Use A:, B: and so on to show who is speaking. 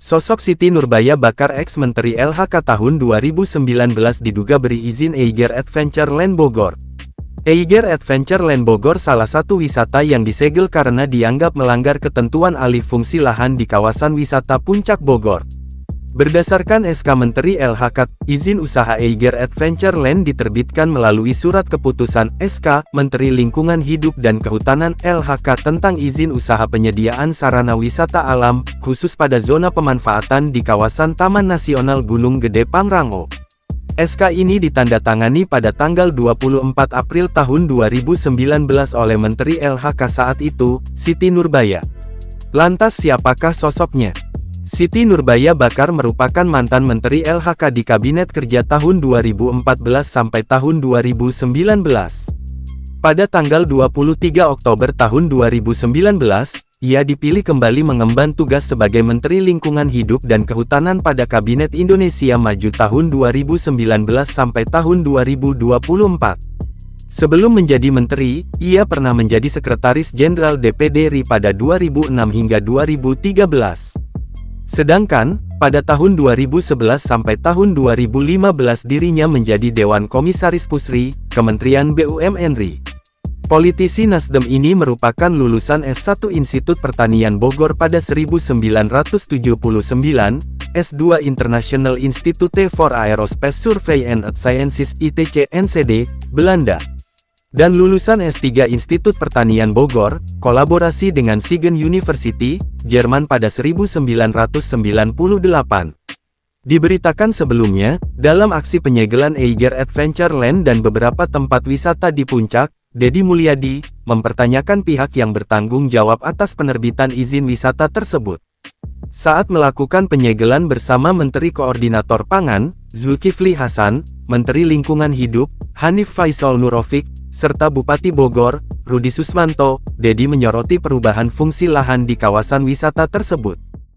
A: Sosok Siti Nurbaya Bakar ex-Menteri LHK tahun 2019 diduga beri izin Eiger Adventure Land Bogor. Eiger Adventure Land Bogor salah satu wisata yang disegel karena dianggap melanggar ketentuan alih fungsi lahan di kawasan wisata Puncak Bogor. Berdasarkan SK Menteri LHK, izin usaha Eiger Adventure Land diterbitkan melalui Surat Keputusan SK Menteri Lingkungan Hidup dan Kehutanan LHK tentang izin usaha penyediaan sarana wisata alam, khusus pada zona pemanfaatan di kawasan Taman Nasional Gunung Gede Pangrango. SK ini ditandatangani pada tanggal 24 April tahun 2019 oleh Menteri LHK saat itu, Siti Nurbaya. Lantas siapakah sosoknya? Siti Nurbaya Bakar merupakan mantan Menteri LHK di Kabinet Kerja tahun 2014 sampai tahun 2019. Pada tanggal 23 Oktober tahun 2019, ia dipilih kembali mengemban tugas sebagai Menteri Lingkungan Hidup dan Kehutanan pada Kabinet Indonesia Maju tahun 2019 sampai tahun 2024. Sebelum menjadi menteri, ia pernah menjadi Sekretaris Jenderal DPD RI pada 2006 hingga 2013. Sedangkan, pada tahun 2011 sampai tahun 2015 dirinya menjadi Dewan Komisaris Pusri, Kementerian BUMN RI. Politisi Nasdem ini merupakan lulusan S1 Institut Pertanian Bogor pada 1979, S2 International Institute for Aerospace Survey and Sciences ITC NCD, Belanda. Dan lulusan S3 Institut Pertanian Bogor, kolaborasi dengan Siegen University, Jerman pada 1998. Diberitakan sebelumnya, dalam aksi penyegelan Eiger Adventure Land dan beberapa tempat wisata di Puncak, Deddy Mulyadi mempertanyakan pihak yang bertanggung jawab atas penerbitan izin wisata tersebut. Saat melakukan penyegelan bersama Menteri Koordinator Pangan, Zulkifli Hasan, Menteri Lingkungan Hidup, Hanif Faisal Nurofik, serta Bupati Bogor, Rudi Susmanto, Deddy menyoroti perubahan fungsi lahan di kawasan wisata tersebut.